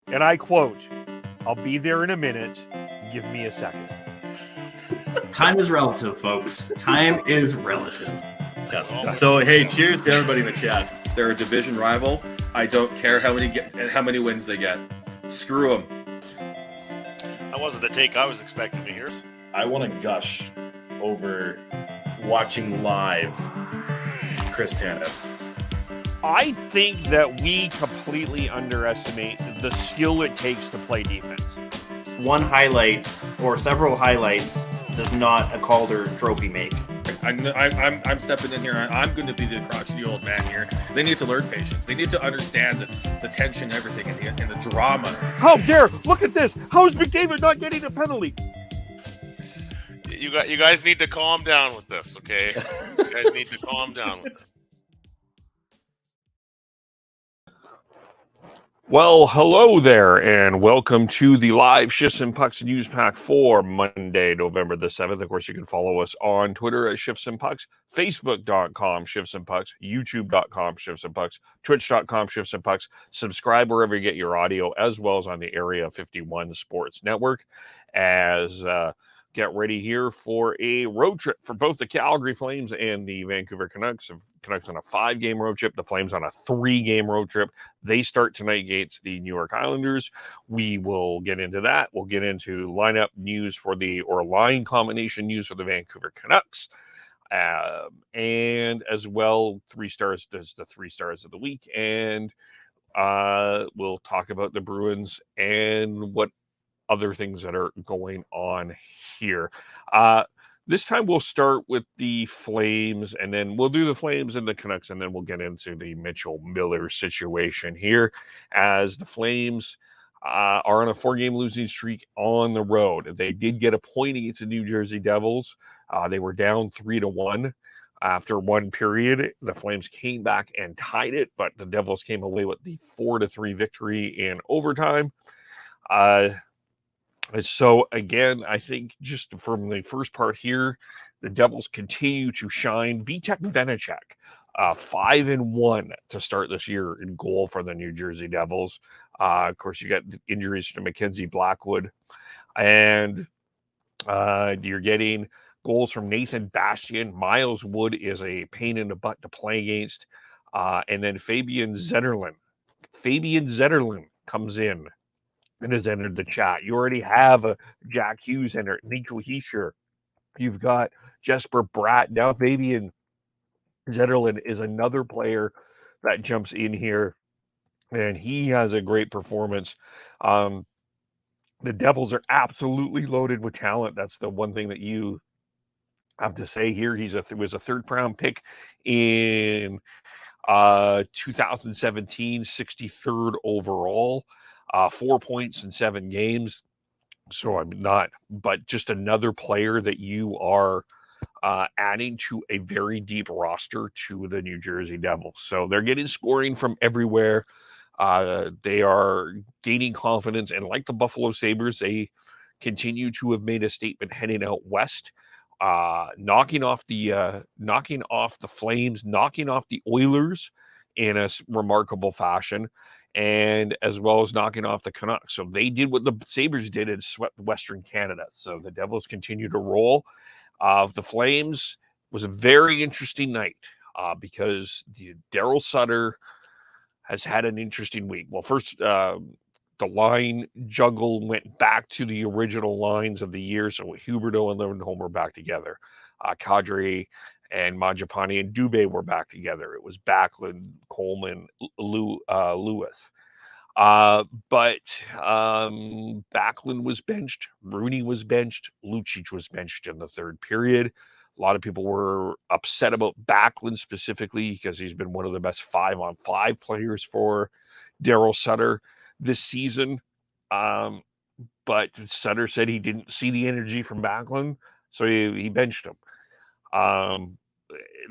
And I quote, "I'll be there in a minute. Give me a second." Time is relative, folks. Time is relative. Yes. So, hey, cheers to everybody in the chat. They're a division rival. I don't care how many wins they get. Screw them. That wasn't the take I was expecting to hear. I want to gush over watching live Chris Tanev. I think that we completely underestimate the skill it takes to play defense. One highlight or several highlights does not a Calder trophy make. I'm stepping in here. I'm going to be the crotchety old man here. They need to learn patience. They need to understand the tension, everything, and the drama. How dare! Look at this. How is McDavid not getting a penalty? You guys need to calm down with this, okay? You guys need to calm down with it. Well, hello there, and welcome to the live Shifts and Pucks News Pack for Monday, November the 7th. Of course, you can follow us on Twitter at Shifts and Pucks, Facebook.com Shifts and Pucks, YouTube.com Shifts and Pucks, Twitch.com Shifts and Pucks. Subscribe wherever you get your audio, as well as on the Area 51 Sports Network. As get ready here for a road trip for both the Calgary Flames and the Vancouver Canucks. Canucks on a 5-game road trip, the Flames on a 3-game road trip. They start tonight against the New York Islanders. We will get into that. We'll get into lineup news or line combination news for the Vancouver Canucks. And as well, 3 stars does the 3 stars of the week. And we'll talk about the Bruins and what other things that are going on here. This time we'll start with the Flames, and then we'll do the Flames and the Canucks, and then we'll get into the Mitchell Miller situation here, as the Flames are on a 4-game losing streak on the road. They did get a point against the New Jersey Devils. They were down 3-1 after one period. The Flames came back and tied it, but the Devils came away with the 4-3 victory in overtime. So, again, I think just from the first part here, the Devils continue to shine. Vitek Vanacek, 5-1 to start this year in goal for the New Jersey Devils. Of course, you got injuries to Mackenzie Blackwood. And you're getting goals from Nathan Bastian. Miles Wood is a pain in the butt to play against. And then Fabian Zetterlund. Fabian Zetterlund comes in and has entered the chat. You already have a Jack Hughes entered, Nico Hischier. You've got Jesper Bratt. Now Fabian Zetterlund is another player that jumps in here, and he has a great performance. The Devils are absolutely loaded with talent. That's the one thing that you have to say here. He was a third-round pick in 2017, 63rd overall. 4 points in 7 games. So I'm not, but just another player that you are adding to a very deep roster to the New Jersey Devils. So they're getting scoring from everywhere. They are gaining confidence, and like the Buffalo Sabres, they continue to have made a statement heading out west, knocking off the Flames, knocking off the Oilers in a remarkable fashion, and as well as knocking off the Canucks. So they did what the Sabres did and swept Western Canada. So the Devils continue to roll. The Flames was a very interesting night because Daryl Sutter has had an interesting week. Well, first, the line juggle went back to the original lines of the year. So Huberdeau and Lindholm were back together. Kadri and Mangiapane and Dubé were back together. It was Backlund, Coleman, Lewis. But Backlund was benched. Rooney was benched. Lucic was benched in the third period. A lot of people were upset about Backlund specifically because he's been one of the best 5-on-5 players for Daryl Sutter this season. But Sutter said he didn't see the energy from Backlund, so he benched him.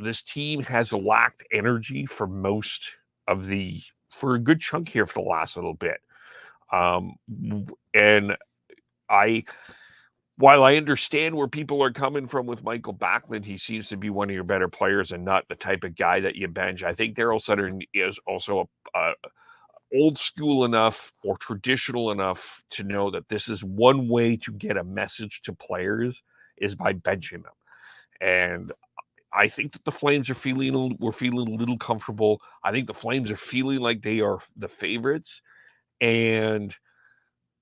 This team has lacked energy for a good chunk here for the last little bit. And while I understand where people are coming from with Michael Backlund, he seems to be one of your better players and not the type of guy that you bench. I think Daryl Sutter is also old school enough or traditional enough to know that this is one way to get a message to players is by benching them. And I think that the Flames are feeling a little comfortable. I think the Flames are feeling like they are the favorites, and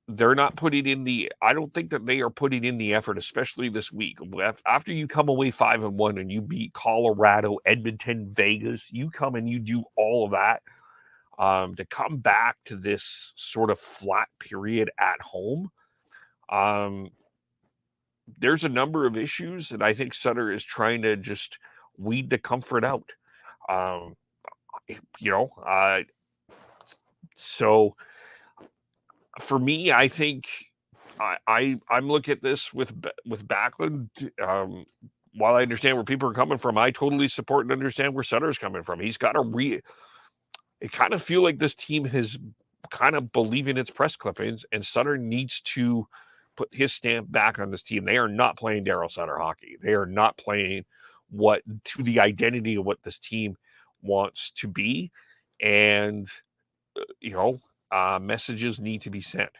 they're not putting in the. I don't think that they are putting in the effort, especially this week. After you come away 5-1 and you beat Colorado, Edmonton, Vegas, you come and you do all of that. To come back to this sort of flat period at home, there's a number of issues, and I think Sutter is trying to just weed the comfort out. Um, you know, so for me, I think I'm looking at this with Backlund. While I understand where people are coming from, I totally support and understand where Sutter's coming from. He's got to it kind of feel like this team has kind of believing its press clippings, and Sutter needs to put his stamp back on this team. They are not playing Daryl Sutter hockey. They are not playing to the identity of what this team wants to be, and messages need to be sent.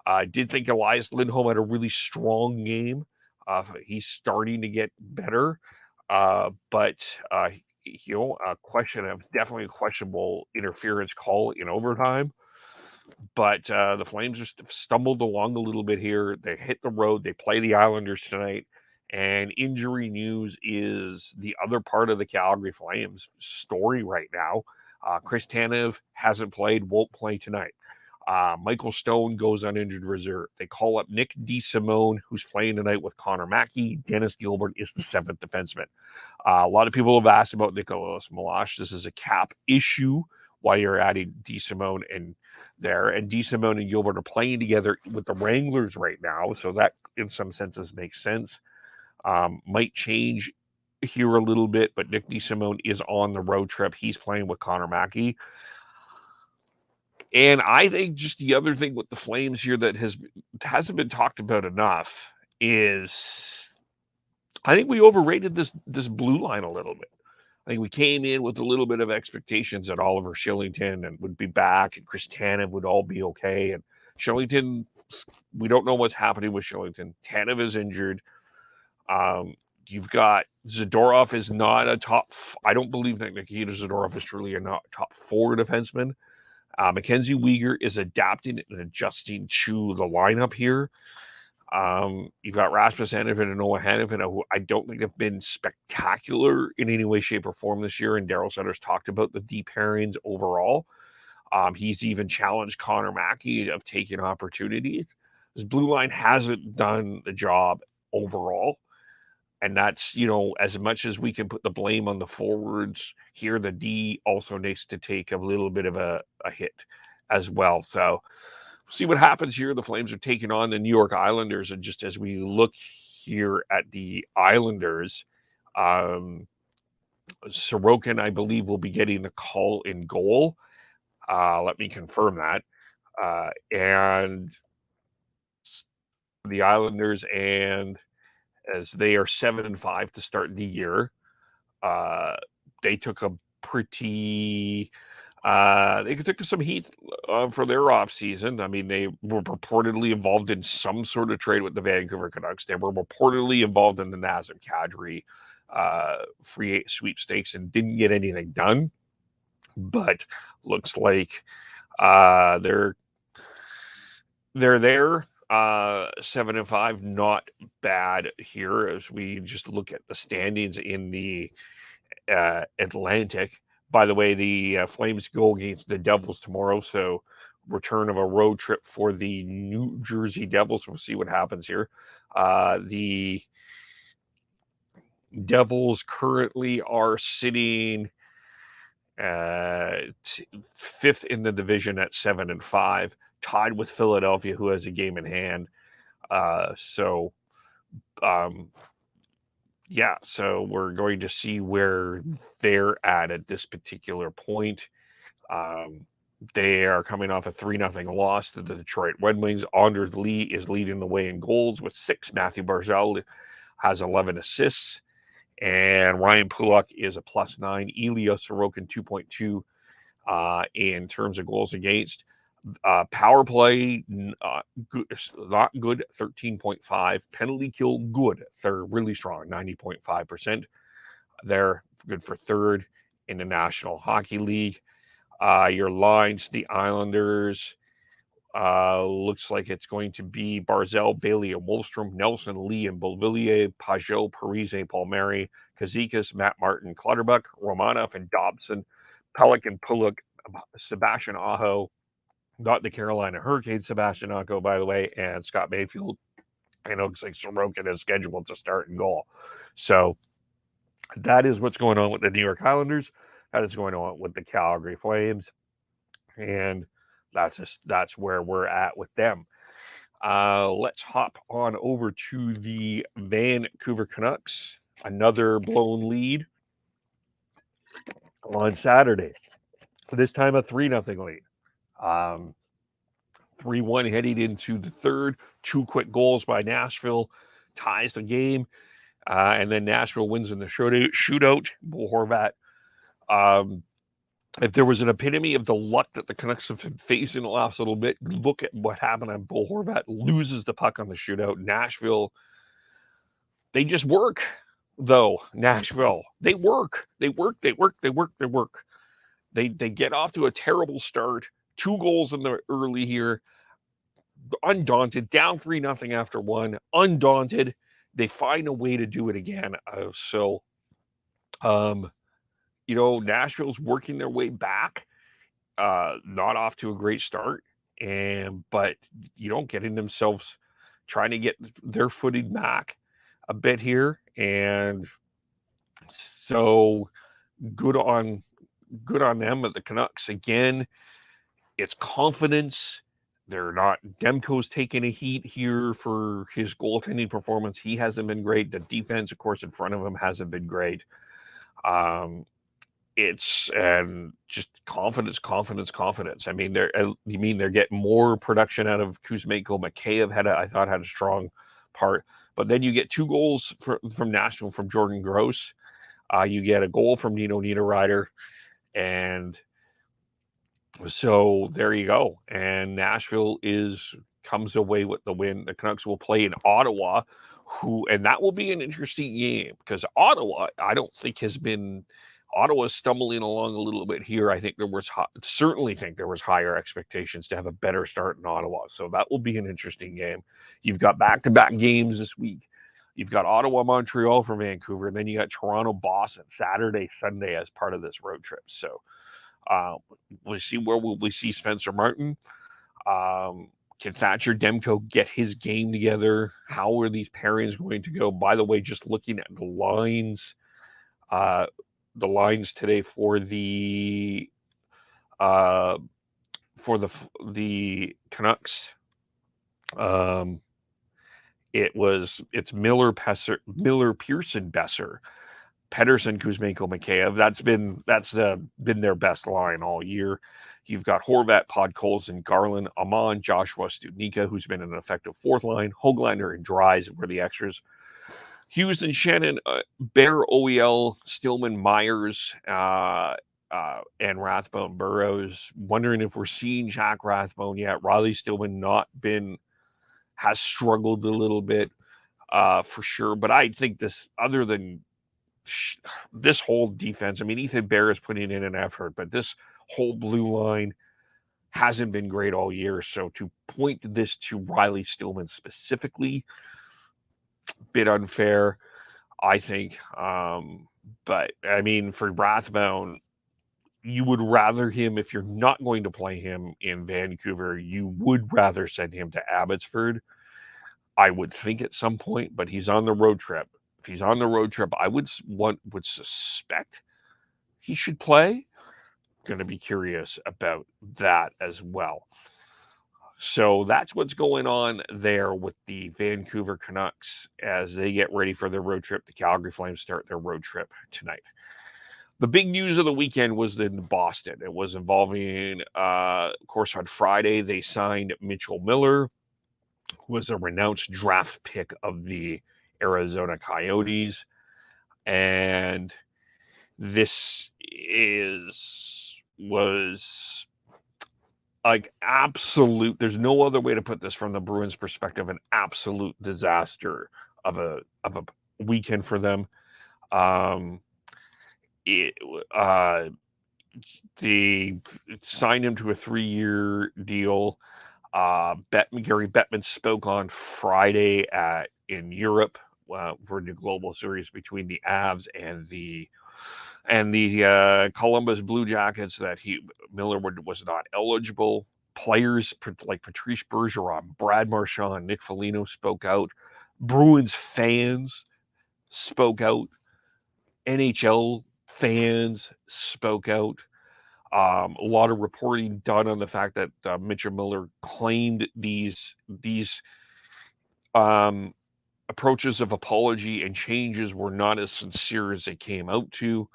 I did think Elias Lindholm had a really strong game. He's starting to get better, but definitely a questionable interference call in overtime. But the Flames just stumbled along a little bit here. They hit the road. They play the Islanders tonight. And injury news is the other part of the Calgary Flames story right now. Chris Tanev hasn't played, won't play tonight. Michael Stone goes on injured reserve. They call up Nick DeSimone, who's playing tonight with Connor Mackey. Dennis Gilbert is the seventh defenseman. A lot of people have asked about Nicholas Milosh. This is a cap issue why you're adding DeSimone and there. And DeSimone and Gilbert are playing together with the Wranglers right now, so that in some senses makes sense. Might change here a little bit, but Nick DeSimone is on the road trip. He's playing with Connor Mackey. And I think just the other thing with the Flames here that hasn't been talked about enough is I think we overrated this blue line a little bit. I think we came in with a little bit of expectations that Oliver Shillington and would be back and Chris Tanev would all be okay. And Shillington, we don't know what's happening with Shillington. Tanev is injured. You've got Zadorov is not a top. I don't believe that Nikita Zadorov is truly a top 4 defenseman. Mackenzie Weegar is adapting and adjusting to the lineup here. You've got Rasmus Hannafin and Noah Hannafin, who I don't think have been spectacular in any way, shape, or form this year. And Daryl Sutter's talked about the deep pairings overall. He's even challenged Connor Mackey of taking opportunities. This blue line hasn't done the job overall. And that's, as much as we can put the blame on the forwards here, the D also needs to take a little bit of a hit as well. So see what happens here. The Flames are taking on the New York Islanders. And just as we look here at the Islanders, Sorokin, I believe, will be getting the call in goal. Let me confirm that. And the Islanders, and as they are 7-5 to start the year, they took a pretty... they took some heat for their offseason. I mean, they were reportedly involved in some sort of trade with the Vancouver Canucks. They were reportedly involved in the Nazem Kadri free sweepstakes and didn't get anything done. But looks like they're there. 7-5, not bad here as we just look at the standings in the Atlantic. By the way, the Flames go against the Devils tomorrow, so return of a road trip for the New Jersey Devils. We'll see what happens here. The Devils currently are sitting 5th in the division at 7-5, tied with Philadelphia, who has a game in hand. So we're going to see where they're at this particular point. They are coming off a 3-0 loss to the Detroit Red Wings. Anders Lee is leading the way in goals with 6. Matthew Barzal has 11 assists. And Ryan Pulock is a +9. Ilya Sorokin, 2.2 in terms of goals against. Power play, not good, 13.5. Penalty kill, good. They're really strong, 90.5%. They're good for third in the National Hockey League. Your lines, the Islanders, looks like it's going to be Barzell, Bailey, and Wolfstrom, Nelson, Lee, and Beauvillier, Pajot, Parise, Palmieri, Kazikas, Matt Martin, Clutterbuck, Romanov, and Dobson, Pelican, Pullock, Sebastian Aho, not the Carolina Hurricanes, Sebastian Aho, by the way, and Scott Mayfield. And it looks like Sorokin is scheduled to start in goal. So that is what's going on with the New York Islanders. That is going on with the Calgary Flames. And that's where we're at with them. Let's hop on over to the Vancouver Canucks. Another blown lead on Saturday. This time a 3-0 lead. 3-1 heading into the third. 2 quick goals by Nashville ties the game. And then Nashville wins in the shootout. Bo Horvat. If there was an epitome of the luck that the Canucks have been facing the last little bit, look at what happened on Bo Horvat. Loses the puck on the shootout. Nashville, they just work, though. Nashville, they work. They get off to a terrible start. 2 goals in the early here. Undaunted, down 3-0 after 1. Undaunted. They find a way to do it again. Nashville's working their way back. Not off to a great start, but getting themselves trying to get their footing back a bit here, and so good on them. At the Canucks again, it's confidence. They're not. Demko's taking a heat here for his goaltending performance. He hasn't been great. The defense, of course, in front of him hasn't been great. It's just confidence. I mean, they're getting more production out of Kuzmenko. Mikheyev had a strong part, but then you get 2 goals from Nashville from Jordan Gross. You get a goal from Nino Niederreiter, and so there you go. And Nashville comes away with the win. The Canucks will play in Ottawa, and that will be an interesting game because Ottawa, I don't think has been. Ottawa's stumbling along a little bit here. I think certainly think there was higher expectations to have a better start in Ottawa. So that will be an interesting game. You've got back-to-back games this week. You've got Ottawa, Montreal for Vancouver, and then you got Toronto, Boston, Saturday, Sunday as part of this road trip. So we'll see where we see Spencer Martin. Can Thatcher Demko get his game together? How are these pairings going to go? By the way, just looking at the lines, today for the Canucks, it's Miller, Pearson, Besser, Pettersson, Kuzmenko, Mikheyev. That's been their best line all year. You've got Horvat, Podkolzin, Garland, Amon, Joshua, Studnicka, who's been an effective 4th line. Hoglander and Dries were the extras. Hughes and Shannon, Bear, OEL, Stillman, Myers, and Rathbone, Burrows. Wondering if we're seeing Jack Rathbone yet. Riley Stillman has struggled a little bit for sure. But I think this whole defense, I mean, Ethan Bear is putting in an effort, but this whole blue line hasn't been great all year. So to point this to Riley Stillman specifically, bit unfair, I think. But I mean, for Rathbone, you would rather him, if you're not going to play him in Vancouver, you would rather send him to Abbotsford, I would think, at some point. But he's on the road trip. If he's on the road trip, I would suspect he should play. Going to be curious about that as well. So that's what's going on there with the Vancouver Canucks as they get ready for their road trip. The Calgary Flames start their road trip tonight. The big news of the weekend was in Boston. It was involving, of course, on Friday, they signed Mitchell Miller, who was a renounced draft pick of the Arizona Coyotes. And this is, was like absolute. There's no other way to put this from the Bruins' perspective. An absolute disaster of a weekend for them. It they signed him to a 3-year deal. Gary Bettman spoke on Friday in Europe for the global series between the Avs and the Columbus Blue Jackets that Miller was not eligible. Players like Patrice Bergeron, Brad Marchand, Nick Foligno spoke out. Bruins fans spoke out. NHL fans spoke out. A lot of reporting done on the fact that Mitchell Miller claimed these approaches of apology and changes were not as sincere as they came out to.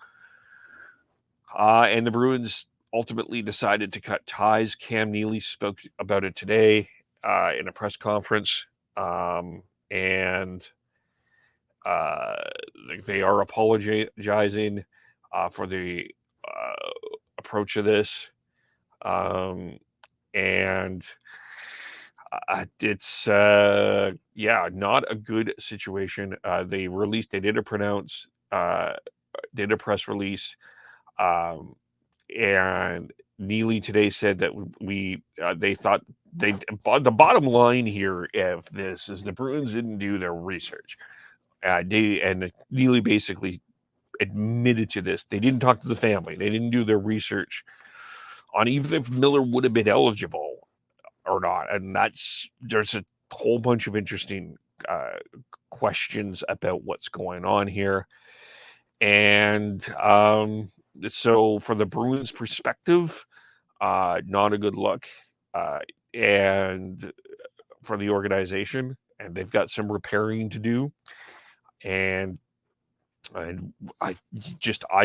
And the Bruins ultimately decided to cut ties. Cam Neely spoke about it today in a press conference. And they are apologizing for the approach of this. And it's not a good situation. They did a press release, and Neely today said that they thought the bottom line here of this is the Bruins didn't do their research. And Neely basically admitted to this. They didn't talk to the family. They didn't do their research on even if Miller would have been eligible or not. And there's a whole bunch of interesting questions about what's going on here. And so from the Bruins' perspective, not a good look. And for the organization, and they've got some repairing to do. And I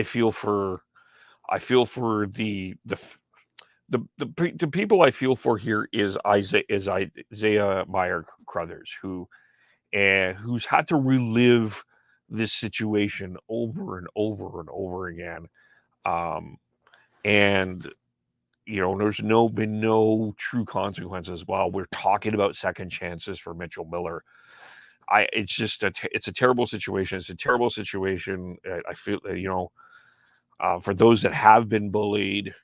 feel for the people I feel for here is Isaiah Meyer Crothers, who's had to relive this situation over and over and over again. And there's been no true consequences while we're talking about second chances for Mitchell Miller. It's just it's a terrible situation. It's a terrible situation. I feel for those that have been bullied,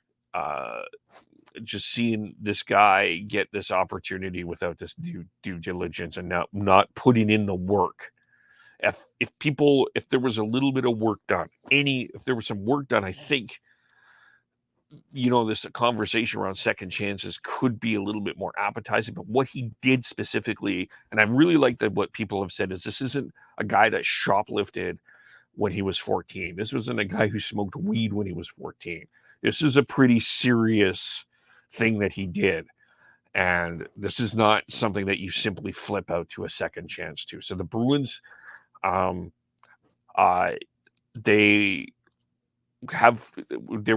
just seeing this guy get this opportunity without this due diligence and not putting in the work. If there was a little bit of work done, if there was some work done, I think this conversation around second chances could be a little bit more appetizing. But what he did specifically, and I really like that what people have said, is this isn't a guy that shoplifted when he was 14. This wasn't a guy who smoked weed when he was 14. This is a pretty serious thing that he did. And this is not something that you simply flip out to a second chance to. So the Bruins, there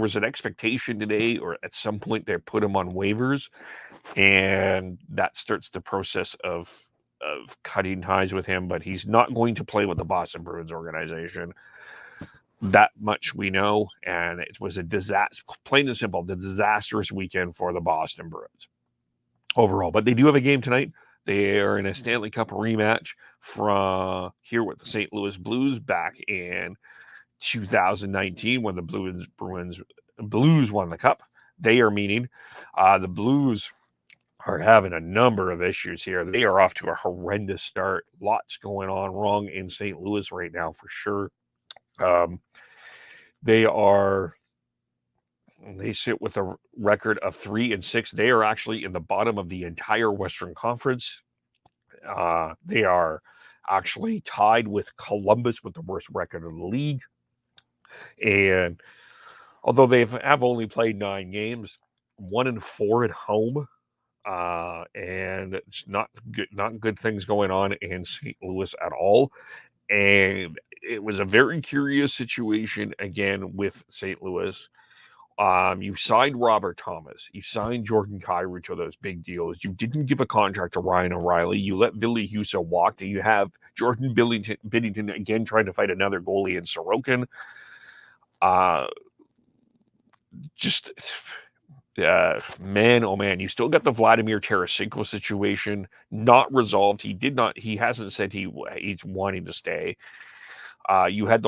was an expectation today, or at some point they put him on waivers, and that starts the process of cutting ties with him. But he's not going to play with the Boston Bruins organization. That much we know, and it was a disaster, plain and simple, the disastrous weekend for the Boston Bruins overall. But they do have a game tonight. They are in a Stanley Cup rematch from here with the St. Louis Blues back in 2019 when the Blues won the Cup. They are meeting. The Blues are having a number of issues here. They are off to a horrendous start. Lots going on wrong in St. Louis right now for sure. They sit with a record of 3-6. They are actually in the bottom of the entire Western Conference. They are actually tied with Columbus with the worst record of the league. And although they have only played 9 games, 1-4 at home, and it's not good things going on in St. Louis at all. And it was a very curious situation again with St. Louis. You signed Robert Thomas. You signed Jordan Kyrou to those big deals. You didn't give a contract to Ryan O'Reilly. You let Ville Husso walk. And you have Jordan Binnington again trying to fight another goalie in Sorokin. just man, oh man, you still got the Vladimir Tarasenko situation not resolved. He hasn't said he's wanting to stay. You had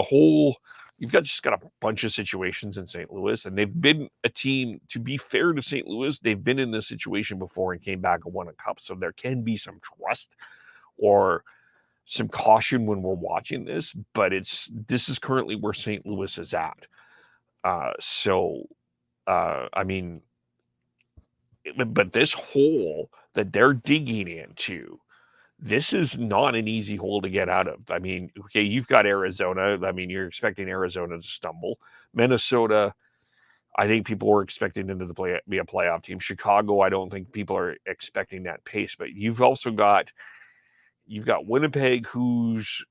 you've just got a bunch of situations in St. Louis, and they've been a team, to be fair to St. Louis, they've been in this situation before and came back and won a cup. So there can be some trust or some caution when we're watching this, but this is currently where St. Louis is at. I mean, but this hole that they're digging into, this is not an easy hole to get out of. I mean, okay, you've got Arizona. I mean, you're expecting Arizona to stumble. Minnesota, I think people were expecting them to be a playoff team. Chicago, I don't think people are expecting that pace. But you've got Winnipeg, who's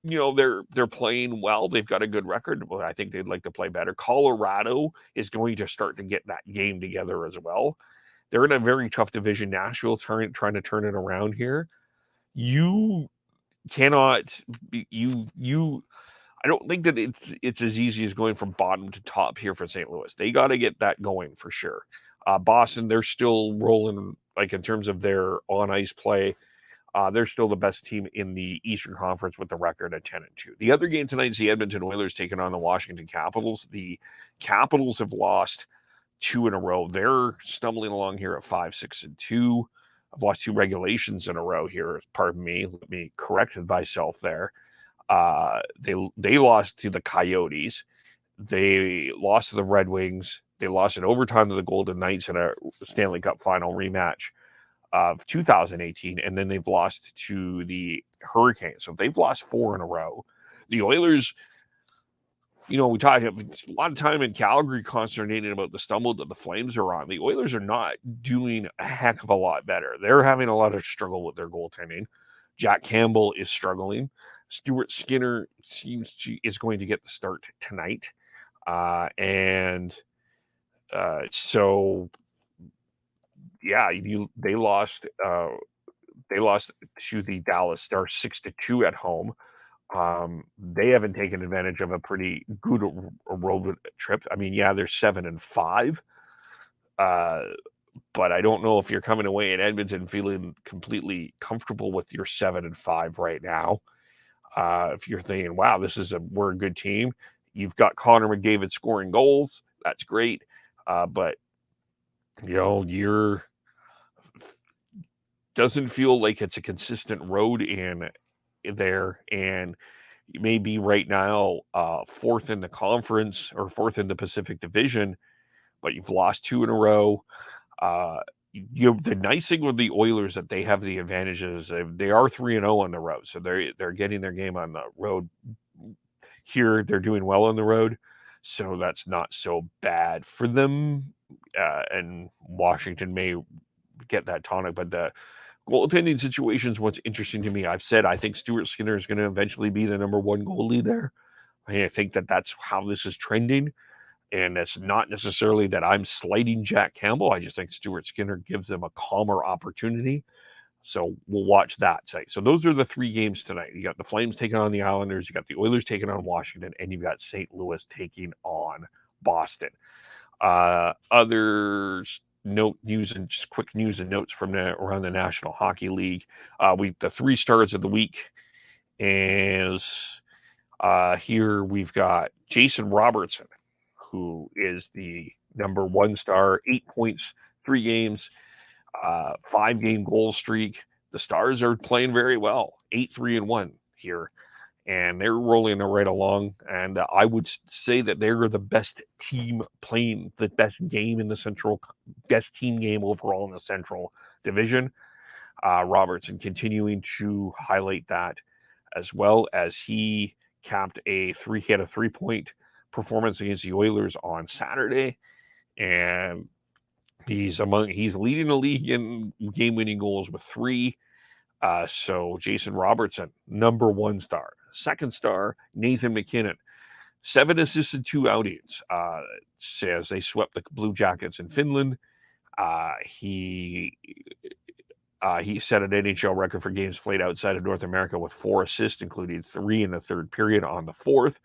they're playing well. They've got a good record. Well, I think they'd like to play better. Colorado is going to start to get that game together as well. They're in a very tough division. Nashville trying to turn it around here. You cannot. I don't think that it's as easy as going from bottom to top here for St. Louis. They got to get that going for sure. Boston, they're still rolling, like in terms of their on ice play. They're still the best team in the Eastern Conference with the record at 10-2. The other game tonight is the Edmonton Oilers taking on the Washington Capitals. The Capitals have lost 2 in a row. They're stumbling along here at 5-6-2. I've lost 2 regulations in a row here. Pardon me. Let me correct myself there. They lost to the Coyotes. They lost to the Red Wings. They lost in overtime to the Golden Knights in a Stanley Cup final rematch of 2018, and then they've lost to the Hurricanes. So they've lost 4 in a row. The Oilers, we talked a lot of time in Calgary consternating about the stumble that the Flames are on. The Oilers are not doing a heck of a lot better. They're having a lot of struggle with their goaltending. Jack Campbell is struggling. Stuart Skinner is going to get the start tonight. So yeah, they lost to the Dallas Stars 6-2 at home. They haven't taken advantage of a pretty good road trip. I mean, yeah, they're 7-5. But I don't know if you're coming away in Edmonton feeling completely comfortable with your 7-5 right now. If you're thinking, wow, we're a good team. You've got Connor McDavid scoring goals. That's great. But doesn't feel like it's a consistent road in there, and you may be right now 4th in the conference or 4th in the Pacific Division, but you've lost 2 in a row. The nice thing with the Oilers that they have the advantages. They are 3-0 on the road, so they're getting their game on the road. Here, they're doing well on the road, so that's not so bad for them. And Washington may get that tonic, but the goaltending situation is what's interesting to me. I've said I think Stuart Skinner is going to eventually be the number 1 goalie there. I think that's how this is trending. And it's not necessarily that I'm slighting Jack Campbell. I just think Stuart Skinner gives them a calmer opportunity. So we'll watch that. So those are the 3 games tonight. You got the Flames taking on the Islanders. You got the Oilers taking on Washington. And you've got St. Louis taking on Boston. Other news and just quick news and notes from around the National Hockey League. The 3 stars of the week is here we've got Jason Robertson, who is the number 1 star, 8 points, 3 games, 5-game goal streak. The Stars are playing very well, 8-3-1 here, and they're rolling right along. And I would say that they're the best team playing the best game in the Central, best team game overall in the Central Division. Robertson continuing to highlight that, as well as he capped he had a 3-point performance against the Oilers on Saturday, and he's leading the league in game-winning goals with 3. So Jason Robertson, number 1 star. 2nd star, Nathan McKinnon, 7 assists and 2 outings. Says they swept the Blue Jackets in Finland. He set an NHL record for games played outside of North America with 4 assists, including 3 in the 3rd period on the 4th.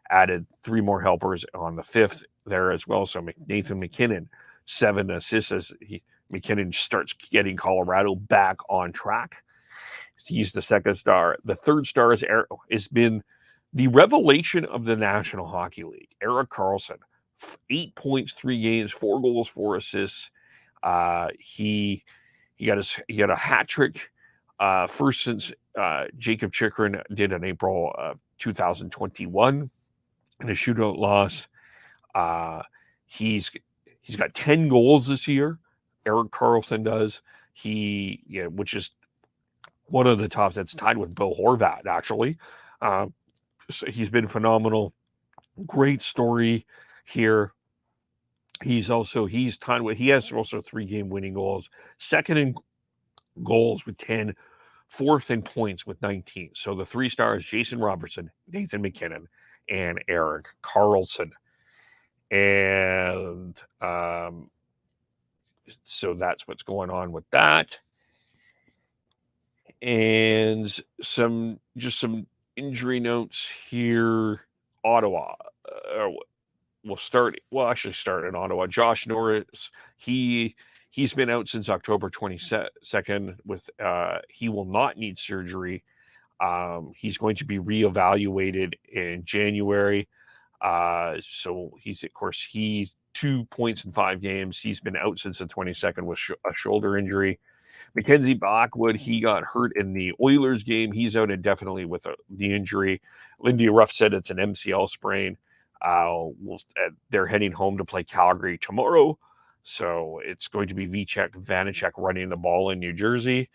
Added 3 more helpers on the 5th. there as well. So Nathan McKinnon, 7 assists as McKinnon starts getting Colorado back on track. He's the second star. The third star has been the revelation of the National Hockey League. Erik Karlsson, 8 points, 3 games, 4 goals, 4 assists. He got a hat trick first since Jacob Chychrun did in April of 2021 in a shootout loss. He's got 10 goals this year. Erik Karlsson does. Which is one of the tops. That's tied with Bill Horvat, actually. So he's been phenomenal. Great story here. He has also 3 game winning goals. Second in goals with 10. Fourth in points with 19. So the 3 stars: Jason Robertson, Nathan McKinnon, and Erik Karlsson. And so that's what's going on with that. And some injury notes here. Ottawa. We'll start in Ottawa. Josh Norris, he's been out since October 22nd with he will not need surgery. He's going to be reevaluated in January. So he's 2 points in 5 games. He's been out since the 22nd with a shoulder injury. Mackenzie Blackwood, he got hurt in the Oilers game. He's out indefinitely with the injury. Lindy Ruff said it's an MCL sprain. They're heading home to play Calgary tomorrow. So it's going to be Vanacek running the ball in New Jersey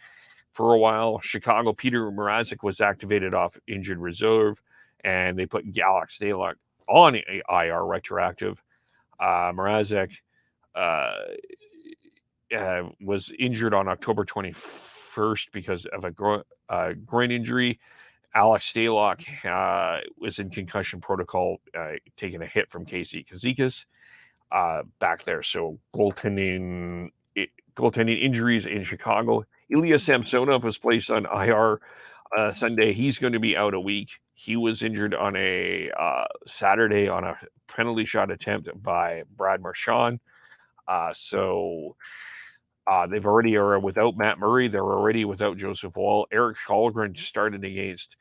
for a while. Chicago, Peter Mrazek was activated off injured reserve, and they put Alex Stalock on IR retroactive. Mrazek was injured on October 21st because of a groin injury. Alex Stalock was in concussion protocol, taking a hit from Casey Kazikas back there. So goaltending injuries in Chicago. Ilya Samsonov was placed on IR Sunday. He's going to be out a week. He was injured on a Saturday on a penalty shot attempt by Brad Marchand. So they've already are without Matt Murray. They're already without Joseph Wall. Eric Kallgren started against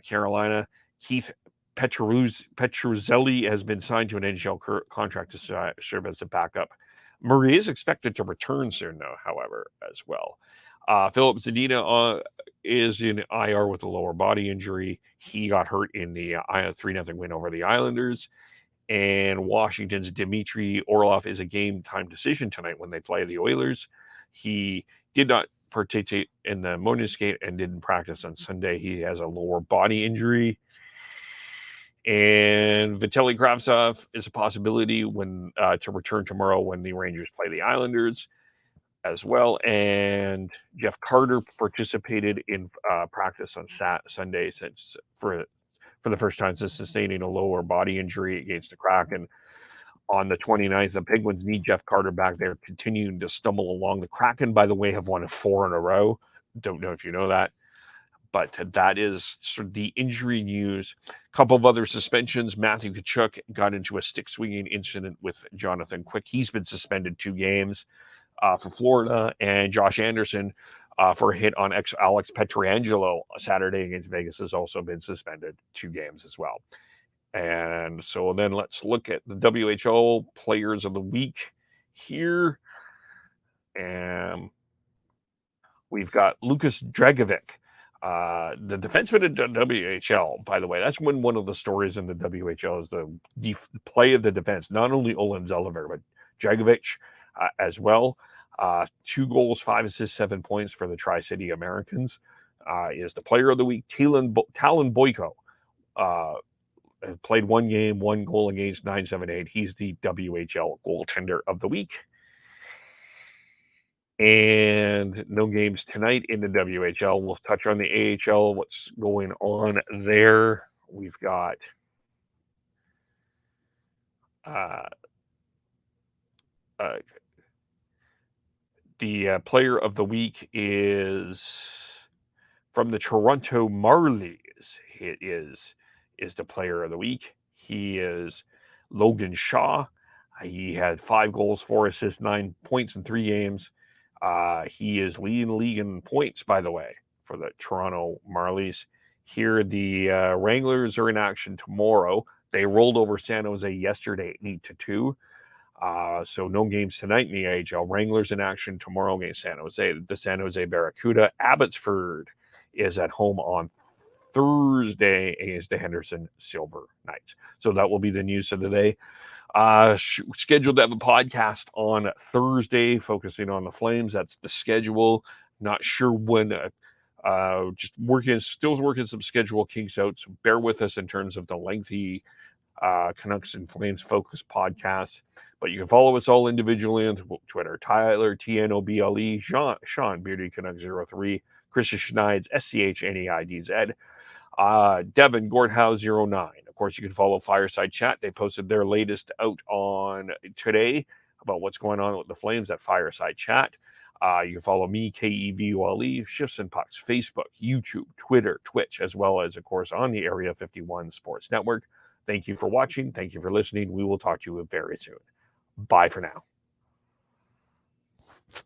Carolina. Keith Petruzzelli has been signed to an NHL contract to serve as a backup. Murray is expected to return soon, though, however, as well. Philip Zadina is in IR with a lower body injury. He got hurt in the 3-0 win over the Islanders. And Washington's Dmitry Orlov is a game-time decision tonight when they play the Oilers. He did not participate in the morning skate and didn't practice on Sunday. He has a lower body injury. And Vitaly Kravtsov is a possibility to return tomorrow when the Rangers play the Islanders as well. And Jeff Carter participated in practice on Sunday for the first time since sustaining a lower body injury against the Kraken on the 29th. The Penguins need Jeff Carter back there, continuing to stumble along. The Kraken, by the way, have won 4 in a row. Don't know if you know that. But that is sort of the injury news. A couple of other suspensions. Matthew Tkachuk got into a stick-swinging incident with Jonathan Quick. He's been suspended 2 games for Florida. And Josh Anderson, for a hit on Alex Pietrangelo Saturday against Vegas, has also been suspended 2 games as well. And so then let's look at the WHL Players of the Week here. And we've got Lukas Dragovic, the defenseman in the WHL, by the way. That's one of the stories in the WHL is the play of the defense. Not only Olin Zeliver, but Dragovic as well. 2 goals, 5 assists, 7 points for the Tri-City Americans. Is the Player of the Week. Talon Boyko played 1 game, 1 goal against 978. He's the WHL goaltender of the week. And no games tonight in the WHL. We'll touch on the AHL, what's going on there. We've got the Player of the Week is from the Toronto Marlies. It is the Player of the Week. He is Logan Shaw. He had 5 goals, 4 assists, 9 points in 3 games. He is leading the league in points, by the way, for the Toronto Marlies. Here, the Wranglers are in action tomorrow. They rolled over San Jose yesterday, 8-2. So no games tonight in the AHL. Wranglers in action tomorrow against San Jose. The San Jose Barracuda. Abbotsford is at home on Thursday against the Henderson Silver Knights. So that will be the news of the day. Scheduled to have a podcast on Thursday focusing on the Flames. That's the schedule. Not sure when. Still working some schedule kinks out. So bear with us in terms of the lengthy Canucks and Flames focus podcast. But you can follow us all individually on Twitter. Tyler, TNOBLE, Sean, Beardy Canuck 03, Christian Schneid's, SCHNEIDZ, Devin, Gordhouse 09. Of course, you can follow Fireside Chat. They posted their latest out on today about what's going on with the Flames at Fireside Chat. You can follow me, KEVULE, Shifts and Pucks, Facebook, YouTube, Twitter, Twitch, as well as, of course, on the Area 51 Sports Network. Thank you for watching. Thank you for listening. We will talk to you very soon. Bye for now.